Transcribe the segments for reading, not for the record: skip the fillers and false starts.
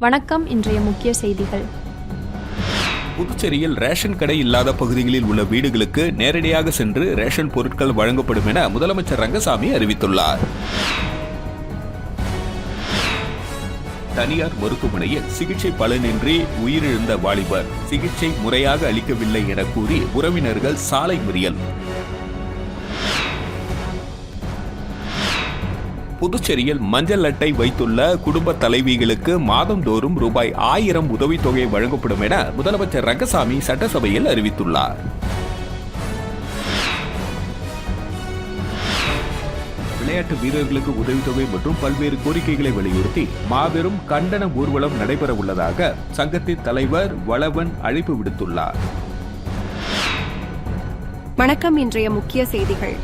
வணக்கம். இன்றைய முக்கிய செய்திகள். புதுச்சேரியில் ரேஷன் கடை இல்லாத பகுதிகளில் உள்ள வீடுகளுக்கு நேரடியாக சென்று ரேஷன் பொருட்கள் வழங்கப்படும் என முதலமைச்சர் ரங்கசாமி அறிவித்துள்ளார். தனியார் மருத்துவமனையில் சிகிச்சை பலனின்றி உயிரிழந்த வாலிபர் சிகிச்சை முறையாக அளிக்கவில்லை என கூறி உறவினர்கள் சாலை மறியல். புதுச்சேரியில் மஞ்சள் அட்டை வைத்துள்ள குடும்ப தலைவிகளுக்கு மாதந்தோறும் ரூபாய் 1000 உதவித்தொகை வழங்கப்படும் என முதலமைச்சர் ரங்கசாமி சட்டசபையில் அறிவித்துள்ளார். விளையாட்டு வீரர்களுக்கு உதவித்தொகை மற்றும் பல்வேறு கோரிக்கைகளை வலியுறுத்தி மாபெரும் கண்டன ஊர்வலம் நடைபெற உள்ளதாக சங்கத்தின் தலைவர் வளவன் அழைப்பு விடுத்துள்ளார். வணக்கம். இன்றைய முக்கிய செய்திகள்.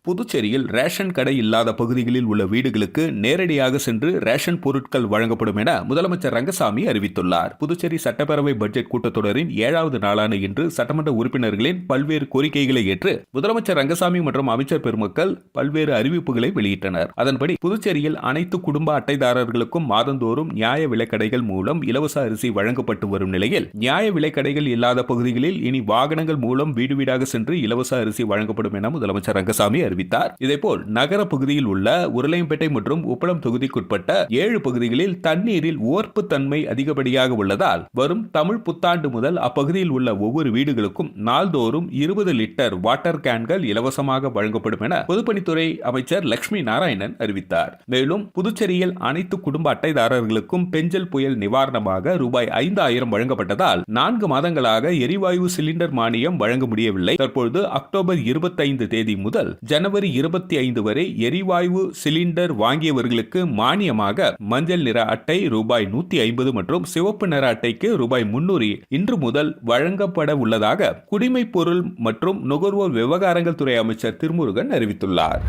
புதுச்சேரியில் ரேஷன் கடை இல்லாத பகுதிகளில் உள்ள வீடுகளுக்கு நேரடியாக சென்று ரேஷன் பொருட்கள் வழங்கப்படும் என முதலமைச்சர் ரங்கசாமி அறிவித்துள்ளார். புதுச்சேரி சட்டப்பேரவை பட்ஜெட் கூட்டத்தொடரின் 7வது நாளான இன்று சட்டமன்ற உறுப்பினர்களின் பல்வேறு கோரிக்கைகளை ஏற்று முதலமைச்சர் ரங்கசாமி மற்றும் அமைச்சர் பெருமக்கள் பல்வேறு அறிவிப்புகளை வெளியிட்டனர். அதன்படி புதுச்சேரியில் அனைத்து குடும்ப அட்டைதாரர்களுக்கும் மாதந்தோறும் நியாய விலைக்கடைகள் மூலம் இலவச அரிசி வழங்கப்பட்டு வரும் நிலையில் நியாய விலைக்கடைகள் இல்லாத பகுதிகளில் இனி வாகனங்கள் மூலம் வீடு வீடாக சென்று இலவச அரிசி வழங்கப்படும் என முதலமைச்சர் ரங்கசாமி அறிவித்தார். இதேபோல் நகர பகுதியில் உள்ள உருளையம்பேட்டை மற்றும் உப்பளம் தொகுதிக்குட்பட்ட 7 பகுதிகளில் தண்ணீரில் ஓர்ப்பு தன்மை அதிகப்படியாக உள்ளதால் வரும் தமிழ் புத்தாண்டு முதல் அப்பகுதியில் உள்ள ஒவ்வொரு வீடுகளுக்கும் நாள்தோறும் 20 லிட்டர் வாட்டர் கேன்கள் இலவசமாக வழங்கப்படும் என பொதுப்பணித்துறை அமைச்சர் லட்சுமி நாராயணன் அறிவித்தார். மேலும் புதுச்சேரியில் அனைத்து குடும்ப அட்டைதாரர்களுக்கும் பெஞ்சல் புயல் நிவாரணமாக ரூபாய் 5000 வழங்கப்பட்டதால் 4 மாதங்களாக எரிவாயு சிலிண்டர் மானியம் வழங்க முடியவில்லை. தற்பொழுது அக்டோபர் 25 தேதி முதல் ஜனவரி 25 வரை எரிவாயு சிலிண்டர் வாங்கியவர்களுக்கு மானியமாக மஞ்சள் நிற அட்டை ரூபாய் 150 மற்றும் சிவப்பு நிற அட்டைக்கு ரூபாய் 300 இன்று முதல் வழங்கப்பட உள்ளதாக குடிமைப் பொருள் மற்றும் நுகர்வோர் விவகாரங்கள் துறை அமைச்சர் திருமுருகன் அறிவித்துள்ளார்.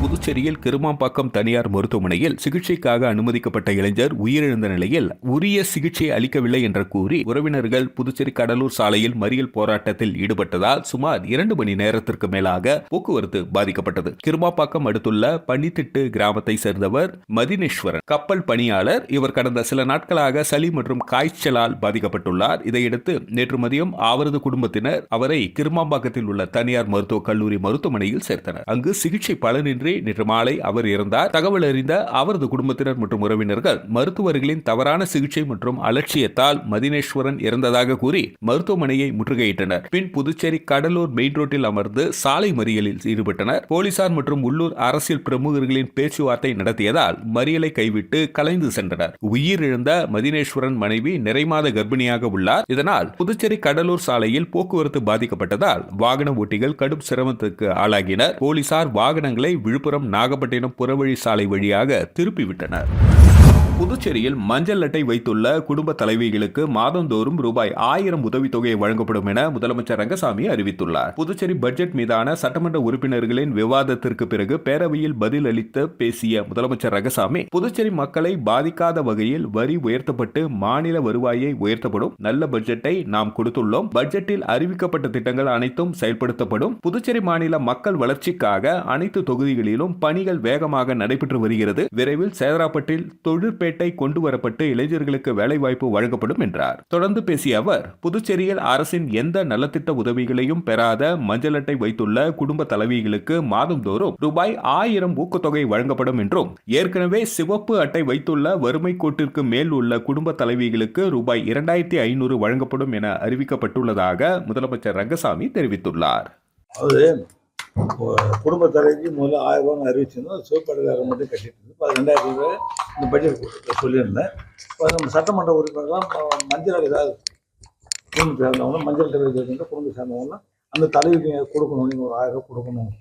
புதுச்சேரியில் கிருமாம்பாக்கம் தனியார் மருத்துவமனையில் சிகிச்சைக்காக அனுமதிக்கப்பட்ட இளைஞர் உயிரிழந்த நிலையில் உரிய சிகிச்சை அளிக்கவில்லை என்று கூறி உறவினர்கள் புதுச்சேரி கடலூர் சாலையில் மறியல் போராட்டத்தில் ஈடுபட்டதால் சுமார் 2 மணி நேரத்திற்கு மேலாக போக்குவரத்து பாதிக்கப்பட்டது. கிருமாம்பாக்கம் அடுத்துள்ள பன்னித்திட்டு கிராமத்தை சேர்ந்தவர் மதினேஸ்வரன் கப்பல் பணியாளர். இவர் கடந்த சில நாட்களாக சளி மற்றும் காய்ச்சலால் பாதிக்கப்பட்டுள்ளார். இதையடுத்து நேற்று மதியம் அவரது குடும்பத்தினர் அவரை கிருமாம்பாக்கத்தில் உள்ள தனியார் மருத்துவக் கல்லூரி மருத்துவமனையில் சேர்த்தனர். அங்கு சிகிச்சை பலனின்றி நேற்று மாலை அவர் இறந்தார். தகவல் அறிந்த அவரது குடும்பத்தினர் மற்றும் உறவினர்கள் மருத்துவர்களின் தவறான சிகிச்சை மற்றும் அலட்சியத்தால் மதினேஸ்வரன் இறந்ததாக கூறி மருத்துவமனையை முற்றுகையிட்டனர். பின் புதுச்சேரி கடலூர் மெயின் ரோட்டில் அமர்ந்து சாலை மறியலில் ஈடுபட்டனர். போலீசார் மற்றும் உள்ளூர் அரசியல் பிரமுகர்களின் பேச்சுவார்த்தை நடத்தியதால் மறியலை கைவிட்டு கலைந்து சென்றனர். உயிரிழந்த மதினேஸ்வரன் மனைவி நிறைமாத கர்ப்பிணியாக உள்ளார். இதனால் புதுச்சேரி கடலூர் சாலையில் போக்குவரத்து பாதிக்கப்பட்டதால் வாகன ஓட்டிகள் கடும் சிரமத்துக்கு ஆளாகினர். போலீசார் வாகனங்களை விழுப்புரம் நாகப்பட்டினம் புறவழி சாலை வழியாக திருப்பிவிட்டனர். புதுச்சேரியில் மஞ்சள் அட்டை வைத்துள்ள குடும்ப தலைவிகளுக்கு மாதந்தோறும் ரூபாய் 1000 உதவித்தொகை வழங்கப்படும் என முதலமைச்சர் ரங்கசாமி அறிவித்துள்ளார். புதுச்சேரி பட்ஜெட் மீதான சட்டமன்ற உறுப்பினர்களின் விவாதத்திற்கு பிறகு பேரவையில் பதில் அளித்து பேசிய முதலமைச்சர் ரங்கசாமி புதுச்சேரி மக்களை பாதிக்காத வகையில் வரி உயர்த்தப்பட்டு மாநில வருவாயை உயர்த்தப்படும். நல்ல பட்ஜெட்டை நாம் கொடுத்துள்ளோம். பட்ஜெட்டில் அறிவிக்கப்பட்ட திட்டங்கள் அனைத்தும் செயல்படுத்தப்படும். புதுச்சேரி மாநில மக்கள் வளர்ச்சிக்காக அனைத்து தொகுதிகளிலும் பணிகள் வேகமாக நடைபெற்று வருகிறது. விரைவில் சேதராப்பட்டில் தொழிற்பேட்டை கொண்டு வரப்பட்டு இளைஞர்களுக்கு வேலைவாய்ப்பு வழங்கப்படும் என்றார். தொடர்ந்து பேசிய அவர் புதுச்சேரியில் அரசின் எந்த நலத்திட்ட உதவிகளையும் பெறாத மஞ்சள் அட்டை வைத்துள்ள குடும்ப தலைவிகளுக்கு மாதந்தோறும் ரூபாய் 1000 ஊக்கத்தொகை வழங்கப்படும் என்றும் ஏற்கனவே சிவப்பு அட்டை வைத்துள்ள வறுமை கோட்டிற்கு மேல் உள்ள குடும்ப தலைவிகளுக்கு ரூபாய் 2500 வழங்கப்படும் என அறிவிக்கப்பட்டுள்ளதாக முதலமைச்சர் ரங்கசாமி தெரிவித்துள்ளார். குடும்ப தலைவிக்கு முதல்ல 1000 ரூபாய் அறிவிச்சிருந்தோம். சிவப்படைக்காரர் மட்டும் கட்டிட்டு இருந்து 2000 ரூபாய் இந்த பட்ஜெட் சொல்லியிருந்தேன். இப்போ நம்ம சட்டமன்ற உறுப்பினர்லாம் மஞ்சள் ஏதாவது குடும்பம் சேர்ந்தவங்களும் மஞ்சள் தலைவி குடும்பம் சேர்ந்தவங்களும் அந்த தலைவிக்கு கொடுக்கணும், நீங்கள் ஒரு 1000 ரூபாய் கொடுக்கணும்,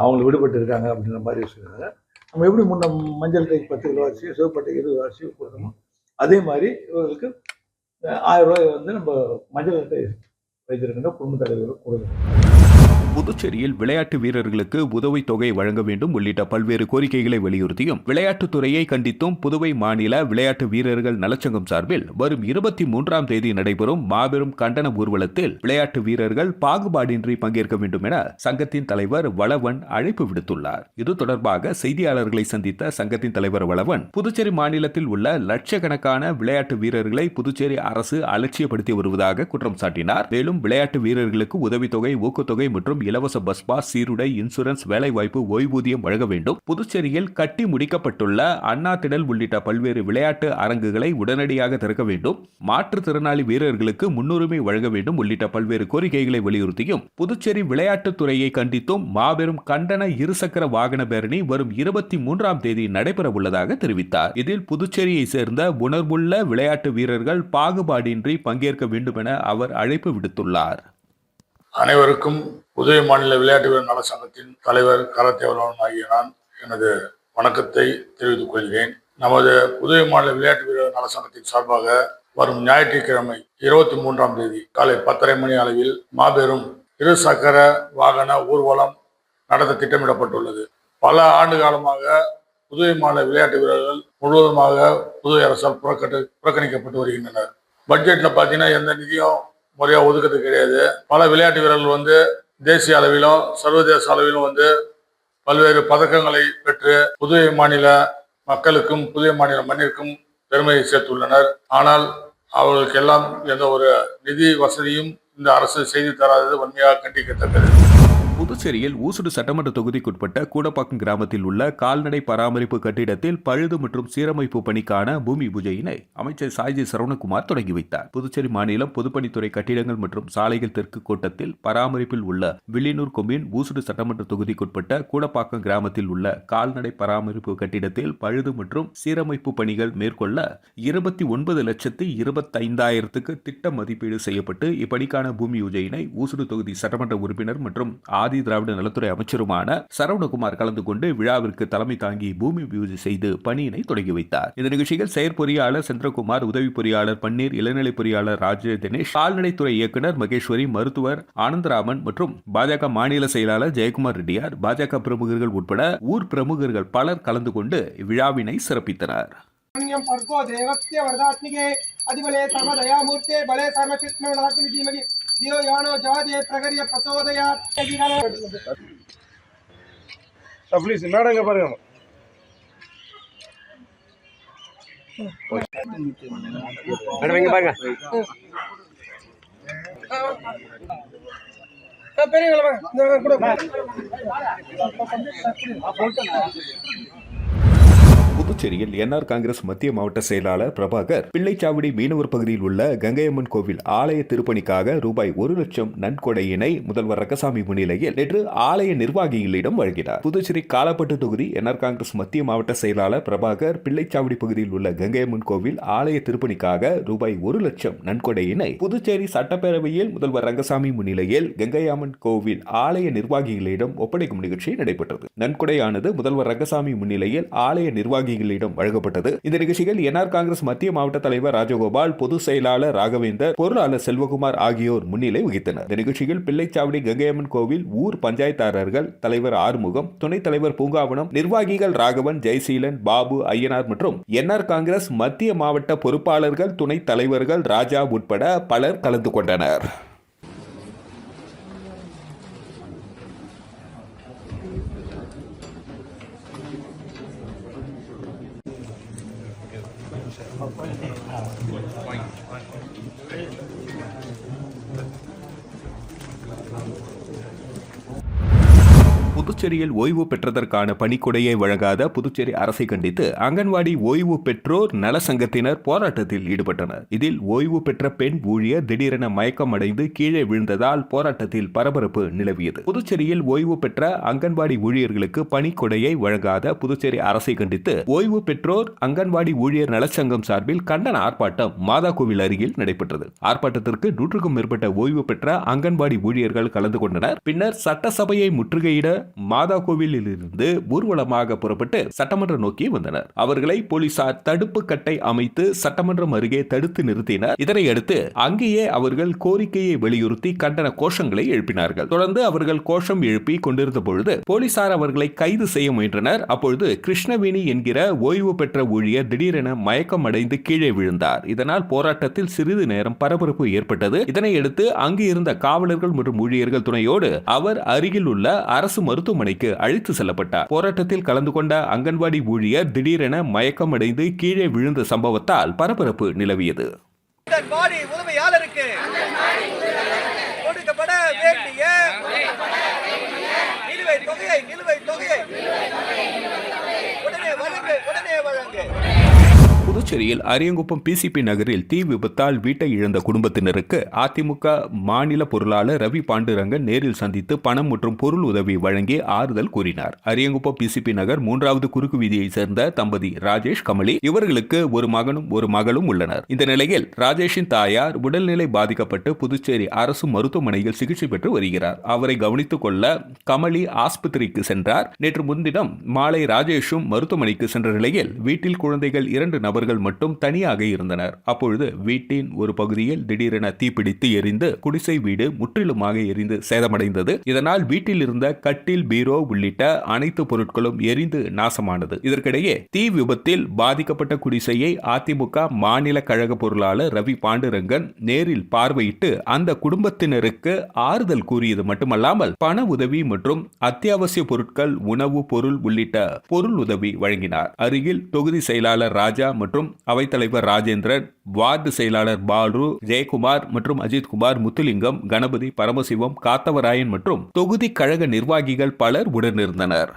அவங்களை விடுபட்டு இருக்காங்க அப்படின்ற மாதிரி சொல்லியிருக்காங்க. நம்ம எப்படி முன்ன மஞ்சள் அட்டைக்கு 10 கிலோ அரிசி, சிவப்பட்டைக்கு 20 அரிசி கொடுக்கணும், அதே மாதிரி இவர்களுக்கு 1000 ரூபாய் நம்ம மஞ்சள் அட்டை வைத்திருக்கின்ற குடும்ப தலைவர்களுக்கு கொடுக்கணும். புதுச்சேரியில் விளையாட்டு வீரர்களுக்கு உதவித் தொகை வழங்க வேண்டும் உள்ளிட்ட பல்வேறு கோரிக்கைகளை வலியுறுத்தியும் விளையாட்டுத்துறையை கண்டித்தும் புதுவை மாநில விளையாட்டு வீரர்கள் நலச்சங்கம் சார்பில் வரும் 23ஆம் தேதி நடைபெறும் மாபெரும் கண்டன ஊர்வலத்தில் விளையாட்டு வீரர்கள் பாகுபாடின்றி பங்கேற்க வேண்டும் என சங்கத்தின் தலைவர் வளவன் அழைப்பு விடுத்துள்ளார். இது தொடர்பாக செய்தியாளர்களை சந்தித்த சங்கத்தின் தலைவர் வளவன், புதுச்சேரி மாநிலத்தில் உள்ள லட்சக்கணக்கான விளையாட்டு வீரர்களை புதுச்சேரி அரசு அலட்சியப்படுத்தி வருவதாக குற்றம் சாட்டினார். மேலும் விளையாட்டு வீரர்களுக்கு உதவித்தொகை, ஊக்கத்தொகை மற்றும் இலவச பஸ் பாஸ், சீருடை, இன்சூரன்ஸ், வேலைவாய்ப்பு, ஓய்வூதியம் வழங்க வேண்டும். புதுச்சேரியில் கட்டி முடிக்கப்பட்டுள்ள அண்ணா திடல் உள்ளிட்ட பல்வேறு விளையாட்டு அரங்குகளை உடனடியாக திறக்க வேண்டும். மாற்றுத்திறனாளி வீரர்களுக்கு முன்னுரிமை வழங்க வேண்டும் உள்ளிட்ட பல்வேறு கோரிக்கைகளை வலியுறுத்தியும் புதுச்சேரி விளையாட்டுத்துறையை கண்டித்தும் மாபெரும் கண்டன இருசக்கர வாகன பேரணி வரும் 23ஆம் தேதி நடைபெற உள்ளதாக தெரிவித்தார். இதில் புதுச்சேரியை சேர்ந்த உணர்வுள்ள விளையாட்டு வீரர்கள் பாகுபாடின்றி பங்கேற்க வேண்டும் என அவர் அழைப்பு விடுத்துள்ளார். அனைவருக்கும் புதுவை மாநில விளையாட்டு வீரர் நல சங்கத்தின் தலைவர் கரத்தேவலன் ஆகிய நான் எனது வணக்கத்தை தெரிவித்துக் கொள்கிறேன். நமது புதுவை மாநில விளையாட்டு வீரர் நல சங்கத்தின் சார்பாக வரும் ஞாயிற்றுக்கிழமை 23ஆம் தேதி காலை 10:30 மணி அளவில் மாபெரும் இருசக்கர வாகன ஊர்வலம் நடத்த திட்டமிடப்பட்டுள்ளது. பல ஆண்டு காலமாக புதுவை மாநில விளையாட்டு வீரர்கள் முழுவதுமாக புதுவை அரசால் புறக்கணிக்கப்பட்டு வருகின்றனர். பட்ஜெட்ல பார்த்தீங்கன்னா எந்த நிதியும் முறையாக ஒதுக்கிறது கிடையாது. பல விளையாட்டு வீரர்கள் தேசிய அளவிலும் சர்வதேச அளவிலும் பல்வேறு பதக்கங்களை பெற்று புதுவை மாநில மக்களுக்கும் புதுவை மாநில மண்ணிற்கும் பெருமையை சேர்த்துள்ளனர். ஆனால் அவர்களுக்கு எல்லாம் எந்த ஒரு நிதி வசதியும் இந்த அரசு செய்து தராதது வன்மையாக கண்டிக்கத்தக்கது. புதுச்சேரியில் ஊசுடு சட்டமன்ற தொகுதிக்குட்பட்ட கூடப்பாக்கம் கிராமத்தில் உள்ள கால்நடை பராமரிப்பு கட்டிடத்தில் பழுது மற்றும் சீரமைப்பு பணிக்கான பூமி பூஜையினை அமைச்சர் சாய்ஜி சரவணகுமார் தொடங்கி வைத்தார். புதுச்சேரி மாநிலம் பொதுப்பணித்துறை கட்டிடங்கள் மற்றும் சாலைகள் தெற்கு கோட்டத்தில் பராமரிப்பில் உள்ள வில்லியனூர் கொம்யூன் ஊசுடு சட்டமன்ற தொகுதிக்குட்பட்ட கூடப்பாக்கம் கிராமத்தில் உள்ள கால்நடை பராமரிப்பு கட்டிடத்தில் பழுது மற்றும் சீரமைப்பு பணிகள் மேற்கொள்ள 29,25,000 திட்ட மதிப்பீடு செய்யப்பட்டு இப்பணிக்கான பூமி பூஜையினை ஊசுடு தொகுதி சட்டமன்ற உறுப்பினர் மற்றும் ஆதி திராவிட நலத்துறை அமைச்சருமான சரவணகுமார் கலந்து கொண்டு விழாவிற்கு தலைமை தாங்கி பூமி பூஜை செய்து பணியினை தொடங்கி வைத்தார். இந்த நிகழ்ச்சியில் செயற்பொறியாளர் செந்திரகுமார், உதவி பொறியாளர் பன்னீர், இளநிலை பொறியாளர் ராஜ தினேஷ், கால்நடைத்துறை இயக்குநர் மகேஸ்வரி, மருத்துவர் ஆனந்தராமன் மற்றும் பாஜக மாநில செயலாளர் ஜெயக்குமார் ரெட்டியார், பாஜக பிரமுகர்கள் உட்பட ஊர் பிரமுகர்கள் பலர் கலந்து கொண்டு விழாவினை சிறப்பித்தனர். அதிபலே சர்வதயாமூர்த்தே பலே சர்வசித்மநாசினி தீமகி தியோ யானோ ஜாதே பிரகரிய பிரசோதயாத். ப்ளீஸ் மேடங்க பாருங்க. மேடம் இங்க பாருங்க. பெரியவங்கள வாங்க. இந்த கூட புதுச்சேரியில் என்ஆர் காங்கிரஸ் மத்திய மாவட்ட செயலாளர் பிரபாகர் பிள்ளைச்சாவடி மீனவர் பகுதியில் உள்ள கங்கையம்மன் கோவில் ஆலய திருப்பணிக்காக ரூபாய் 1 லட்சம் நன்கொடையினை முதல்வர் ரங்கசாமி முன்னிலையில் நேற்று ஆலய நிர்வாகிகளிடம் வழங்கினார். புதுச்சேரி காலாப்பட்டு தொகுதி என்ஆர் காங்கிரஸ் மத்திய மாவட்ட செயலாளர் பிரபாகர் பிள்ளைச்சாவடி பகுதியில் உள்ள கங்கையம்மன் கோவில் ஆலய திருப்பணிக்காக ரூபாய் 1 லட்சம் நன்கொடையினை புதுச்சேரி சட்டப்பேரவையில் முதல்வர் ரங்கசாமி முன்னிலையில் கங்கையம்மன் கோவில் ஆலய நிர்வாகிகளிடம் ஒப்படைக்கும் நிகழ்ச்சி நடைபெற்றது. நன்கொடையானது முதல்வர் ரங்கசாமி முன்னிலையில் ஆலய நிர்வாகிகளிடம் வழங்கப்பட்டது. இந்த நிகழ்ச்சியில் என்ஆர் காங்கிரஸ் மத்திய மாவட்ட தலைவர் ராஜகோபால், பொதுச் செயலாளர் ராகவேந்தர், பொருளாளர் செல்வகுமார் ஆகியோர் முன்னிலை வகித்தனர். இந்த நிகழ்ச்சியில் பிள்ளைச்சாவடி கங்கையம்மன் கோவில் ஊர் பஞ்சாயத்தாளர்கள் தலைவர் ஆறுமுகம், துணைத் தலைவர் பூங்காவனம், நிர்வாகிகள் ராகவன், ஜெயசீலன், பாபு, ஐயனார் மற்றும் என்ஆர் காங்கிரஸ் மத்திய மாவட்ட பொறுப்பாளர்கள், துணைத் தலைவர்கள், ராஜா உட்பட பலர் கலந்து கொண்டனர். புதுச்சேரியில் ஓய்வு பெற்றதற்கான பணிக்கொடையை வழங்காத புதுச்சேரி அரசை கண்டித்து அங்கன்வாடி ஓய்வு பெற்றோர் நல சங்கத்தினர் போராட்டத்தில் ஈடுபட்டனர். இதில் ஓய்வு பெற்ற பெண் ஊழியர் திடீரென மயக்கம் அடைந்து கீழே விழுந்ததால் போராட்டத்தில் பரபரப்பு நிலவியது. புதுச்சேரியில் ஓய்வு பெற்ற அங்கன்வாடி ஊழியர்களுக்கு பணிக்கொடையை வழங்காத புதுச்சேரி அரசை கண்டித்து ஓய்வு பெற்றோர் அங்கன்வாடி ஊழியர் நலச்சங்கம் சார்பில் கண்டன ஆர்ப்பாட்டம் மாதாக்கோவில் அருகில் நடைபெற்றது. ஆர்ப்பாட்டத்திற்கு 100க்கும் மேற்பட்ட ஓய்வு பெற்ற அங்கன்வாடி ஊழியர்கள் கலந்து கொண்டனர். பின்னர் சட்டசபையை முற்றுகையிட மாதா கோவிலில் இருந்து ஊர்வலமாக புறப்பட்டு சட்டமன்றம் நோக்கி வந்தனர். அவர்களை போலீசார் தடுப்பு கட்டை அமைத்து சட்டமன்றம் அருகே தடுத்து நிறுத்தினர். இதனையடுத்து அங்கேயே அவர்கள் கோரிக்கையை வலியுறுத்தி கண்டன கோஷங்களை எழுப்பினார்கள். தொடர்ந்து அவர்கள் கோஷம் எழுப்பி கொண்டிருந்த பொழுது போலீசார் அவர்களை கைது செய்ய முயன்றனர். அப்பொழுது கிருஷ்ணவேணி என்கிற ஓய்வு பெற்ற ஊழியர் திடீரென மயக்கம் அடைந்து கீழே விழுந்தார். இதனால் போராட்டத்தில் சிறிது நேரம் பரபரப்பு ஏற்பட்டது. இதனையடுத்து அங்கு இருந்த காவலர்கள் மற்றும் ஊழியர்கள் துணையோடு அவர் அருகில் உள்ள அரசு மருத்துவமனைக்கு அழைத்து செல்லப்பட்டார். போராட்டத்தில் கலந்து கொண்ட அங்கன்வாடி ஊழியர் திடீரென மயக்கம் அடைந்து கீழே விழுந்த சம்பவத்தால் பரபரப்பு நிலவியது. உதவியாளருக்கு கொடுக்கப்பட வேண்டிய நிலுவைத் தொகையை உடனே வழங்கு. புதுச்சேரியில் அரியங்குப்பம் பிசிபி நகரில் தீ விபத்தால் வீட்டை இழந்த குடும்பத்தினருக்கு அதிமுக மாநில பொருளாளர் ரவி பாண்டுரங்கன் நேரில் சந்தித்து பணம் மற்றும் பொருள் உதவி வழங்கி ஆறுதல் கூறினார். அரியங்குப்பம் பிசிபி நகர் 3வது குறுக்கு வீதியை சேர்ந்த தம்பதி ராஜேஷ் கமலி இவர்களுக்கு ஒரு மகனும் ஒரு மகளும் உள்ளனர். இந்த நிலையில் ராஜேஷின் தாயார் உடல்நிலை பாதிக்கப்பட்டு புதுச்சேரி அரசு மருத்துவமனையில் சிகிச்சை பெற்று வருகிறார். அவரை கவனித்துக் கொள்ள கமலி ஆஸ்பத்திரிக்கு சென்றார். நேற்று முன்தினம் மாலை ராஜேஷும் மருத்துவமனைக்கு சென்ற நிலையில் வீட்டில் குழந்தைகள் 2 நபர்கள் மட்டும் தனியாக இருந்தனர். அப்பொழுது வீட்டின் ஒரு பகுதியில் திடீரென தீப்பிடித்து எரிந்து குடிசை வீடு முற்றிலுமாக எரிந்து சேதமடைந்தது. இதனால் வீட்டில் இருந்த கட்டில், பீரோ உள்ளிட்ட அனைத்து பொருட்களும் எரிந்து நாசமானது. இதற்கிடையே தீ விபத்தில் பாதிக்கப்பட்ட குடிசையை அதிமுக மாநில கழக பொருளாளர் ரவி பாண்டுரங்கன் நேரில் பார்வையிட்டு அந்த குடும்பத்தினருக்கு ஆறுதல் கூறியது மட்டுமல்லாமல் பண உதவி மற்றும் அத்தியாவசிய பொருட்கள், உணவு, பொருள் உள்ளிட்ட பொருள் உதவி வழங்கினார். அருகில் தொகுதி செயலாளர் ராஜா மற்றும் அவைத்தலைவர் ராஜேந்திரன், வார்டு செயலாளர் பாலு, ஜெயக்குமார் மற்றும் அஜித்குமார், முத்துலிங்கம், கணபதி, பரமசிவம், காத்தவராயன் மற்றும் தொகுதி கழக நிர்வாகிகள் பலர் உடனிருந்தனர்.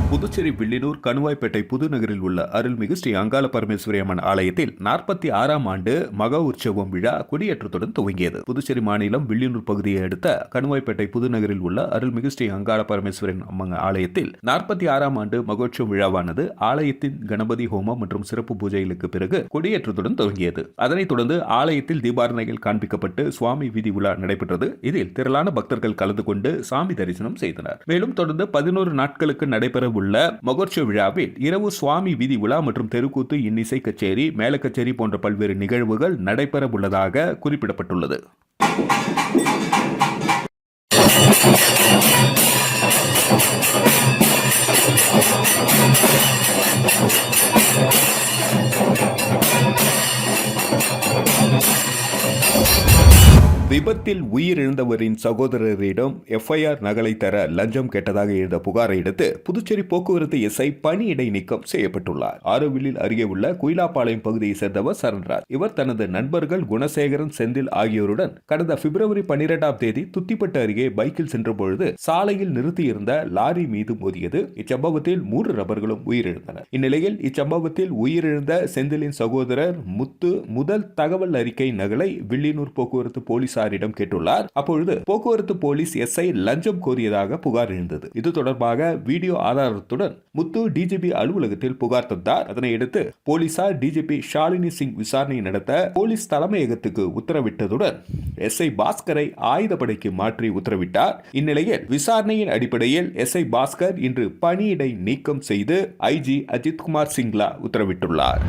புதுச்சேரி வில்லியனூர் கணுவாய்பேட்டை புதுநகரில் உள்ள அருள்மிகு ஸ்ரீ அங்காள பரமேஸ்வரி அம்மன் ஆலயத்தில் 46ஆம் ஆண்டு மகா உற்சவம் விழா கொடியேற்றத்துடன் துவங்கியது. புதுச்சேரி மாநிலம் வில்லியனூர் பகுதியை அடுத்த கணுவாய்பேட்டை புதுநகரில் உள்ள அருள்மிகு ஸ்ரீ அங்காள பரமேஸ்வரி அம்மன் ஆலயத்தில் 46ஆம் ஆண்டு மகோற்சவ விழாவானது ஆலயத்தின் கணபதி ஹோமம் மற்றும் சிறப்பு பூஜைகளுக்கு பிறகு கொடியேற்றத்துடன் துவங்கியது. அதனைத் தொடர்ந்து ஆலயத்தில் தீபாரணைகள் காண்பிக்கப்பட்டு சுவாமி வீதி உலா நடைபெற்றது. இதில் திரளான பக்தர்கள் கலந்து கொண்டு சாமி தரிசனம் செய்தனர். மேலும் தொடர்ந்து 11 நாட்களுக்கு நடைபெற உள்ள மகோற்சவ விழாவில் இரவு சுவாமி வீதி உலா மற்றும் தெருக்கூத்து, இன்னிசை கச்சேரி, மேல கச்சேரி போன்ற பல்வேறு நிகழ்வுகள் நடைபெற உள்ளதாக குறிப்பிடப்பட்டுள்ளது. விபத்தில் உயிரிழந்தவரின் சகோதரரிடம் எஃப்ஐஆர் நகலை தர லஞ்சம் கேட்டதாக எழுந்த புகாரை அடுத்து புதுச்சேரி போக்குவரத்து எஸ்ஐ பணியிடை நீக்கம் செய்யப்பட்டுள்ளார். ஆரோவில்லில் அருகே உள்ள குயிலாப்பாளையம் பகுதியை சேர்ந்தவர் சரண்ராஜ். இவர் தனது நண்பர்கள் குணசேகரன், செந்தில் ஆகியோருடன் கடந்த பிப்ரவரி 12ஆம் தேதி துத்திப்பட்டு அருகே பைக்கில் சென்றபொழுது சாலையில் நிறுத்தியிருந்த லாரி மீது மோதியது. இச்சம்பவத்தில் 3 நபர்களும் உயிரிழந்தனர். இந்நிலையில் இச்சம்பவத்தில் உயிரிழந்த செந்திலின் சகோதரர் முத்து முதல் தகவல் அறிக்கை நகலை வில்லியனூர் போக்குவரத்து போலீசாரிடம் கேட்டுள்ளார். அப்பொழுது போக்குவரத்து போலீஸ் எஸ்ஐ லஞ்சம் கோரியதாக புகார் எழுந்தது. இது தொடர்பாக வீடியோ ஆதாரத்துடன் முத்து டிஜிபி அலுவலகத்தில் புகார் தந்தார். அதனையடுத்து போலீசார் டிஜிபி ஷாலினி சிங் விசாரணை நடத்த போலீஸ் தலைமையகத்துக்கு உத்தரவிட்டதுடன் எஸ்ஐ பாஸ்கரை ஆயுதப்படைக்கு மாற்றி உத்தரவிட்டார். இந்நிலையில் விசாரணையின் அடிப்படையில் எஸ்ஐ பாஸ்கர் இன்று பணியிடை நீக்கம் செய்து ஐஜி அஜித்குமார் சிங்லா உத்தரவிட்டுள்ளார்.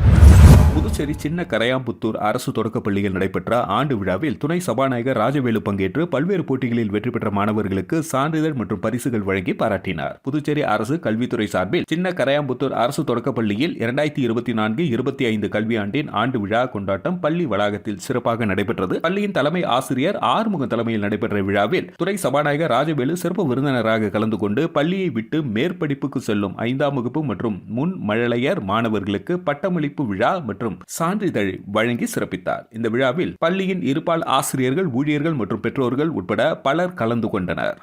புதுச்சேரி சின்ன கரையாம்புத்தூர் அரசு தொடக்கப் பள்ளியில் நடைபெற்ற ஆண்டு விழாவில் துணை சபாநாயகர் ராஜவேலு பங்கேற்று பல்வேறு போட்டிகளில் வெற்றி பெற்ற மாணவர்களுக்கு சான்றிதழ் மற்றும் பரிசுகள் வழங்கி பாராட்டினார். புதுச்சேரி அரசு கல்வித்துறை சார்பில் சின்ன கரையாம்புத்தூர் அரசு தொடக்கப் பள்ளியில் 2024-25 கல்வியாண்டின் ஆண்டு விழா கொண்டாட்டம் பள்ளி வளாகத்தில் சிறப்பாக நடைபெற்றது. பள்ளியின் தலைமை ஆசிரியர் ஆறுமுக தலைமையில் நடைபெற்ற விழாவில் துணை சபாநாயகர் ராஜவேலு சிறப்பு விருந்தினராக கலந்து கொண்டு பள்ளியை விட்டு மேற்படிப்புக்கு செல்லும் 5ஆம் வகுப்பு மற்றும் முன் மழலையர் மாணவர்களுக்கு பட்டமளிப்பு விழா மற்றும் சான்றிதழ் வழங்கி சிறப்பித்தார். இந்த விழாவில் பள்ளியின் இருபால் ஆசிரியர்கள், ஊழியர்கள் மற்றும் பெற்றோர்கள் உட்பட பலர் கலந்து கொண்டனர்.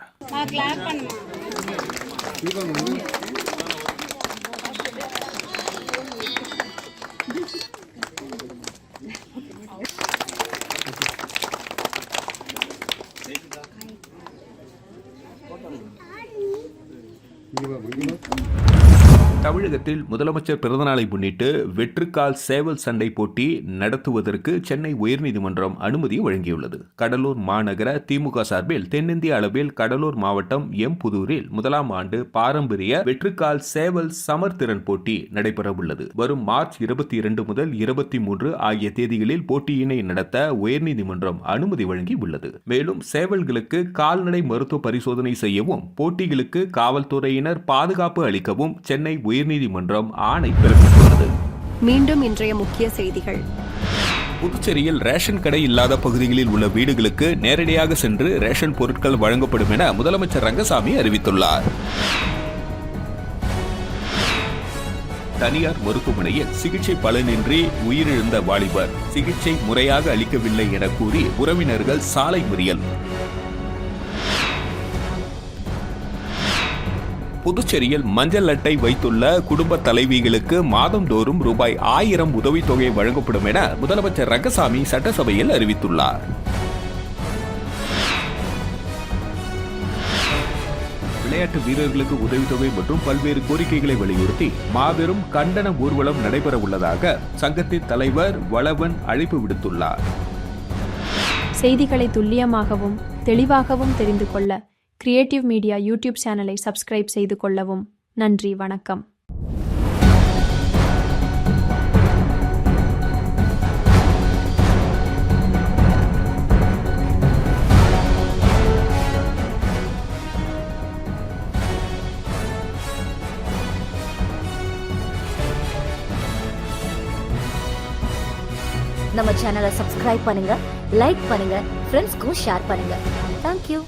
தமிழகத்தில் முதலமைச்சர் பிறந்தநாளை முன்னிட்டு வெற்றுக்கால் சேவல் சண்டை போட்டி நடத்துவதற்கு சென்னை உயர்நீதிமன்றம் அனுமதி வழங்கியுள்ளது. கடலூர் மாநகர திமுக சார்பில் தென்னிந்திய அளவில் கடலூர் மாவட்டம் எம்புதூரில் 1ஆம் ஆண்டு பாரம்பரிய வெற்றுக்கால் சேவல் சமர்திறன் போட்டி நடைபெறவுள்ளது. வரும் மார்ச் 22 முதல் 23 ஆகிய தேதிகளில் போட்டியினை நடத்த உயர்நீதிமன்றம் அனுமதி வழங்கி உள்ளது. மேலும் சேவல்களுக்கு கால்நடை மருத்துவ பரிசோதனை செய்யவும் போட்டிகளுக்கு காவல்துறையினர் பாதுகாப்பு அளிக்கவும் சென்னை உயர்நீதிமன்றம் ஆணை பிறப்பித்துள்ளது. மீண்டும் இன்றைய முக்கிய செய்திகள். புதுச்சேரியில் ரேஷன் கடை இல்லாத பகுதிகளில் உள்ள வீடுகளுக்கு நேரடியாக சென்று ரேஷன் பொருட்கள் வழங்கப்படும் என முதலமைச்சர் ரங்கசாமி அறிவித்துள்ளார். தனியார் மருத்துவமனையில் சிகிச்சை பலனின்றி உயிரிழந்த வாலிபர் சிகிச்சை முறையாக அளிக்கவில்லை என கூறி உறவினர்கள் சாலை மறியல். புதுச்சேரியில் மஞ்சள் அட்டை வைத்துள்ள குடும்ப தலைவிகளுக்கு மாதந்தோறும் ரூபாய் 1000 உதவித்தொகை வழங்கப்படும் என முதலமைச்சர் ரங்கசாமி சட்டசபையில் அறிவித்துள்ளார். விளையாட்டு வீரர்களுக்கு உதவித்தொகை மற்றும் பல்வேறு கோரிக்கைகளை வலியுறுத்தி மாபெரும் கண்டன ஊர்வலம் நடைபெற உள்ளதாக சங்கத்தின் தலைவர் வளவன் அழைப்பு விடுத்துள்ளார். செய்திகளை துல்லியமாகவும் தெளிவாகவும் தெரிந்து கொள்ள கிரியேட்டிவ் மீடியா யூடியூப் சேனலை சப்ஸ்கிரைப் செய்து கொள்ளவும். நன்றி, வணக்கம். நம்ம சேனலை சப்ஸ்கிரைப் பண்ணுங்க, லைக் பண்ணுங்க, ஃப்ரெண்ட்ஸ்க்கும் ஷேர் பண்ணுங்க. தேங்க்யூ.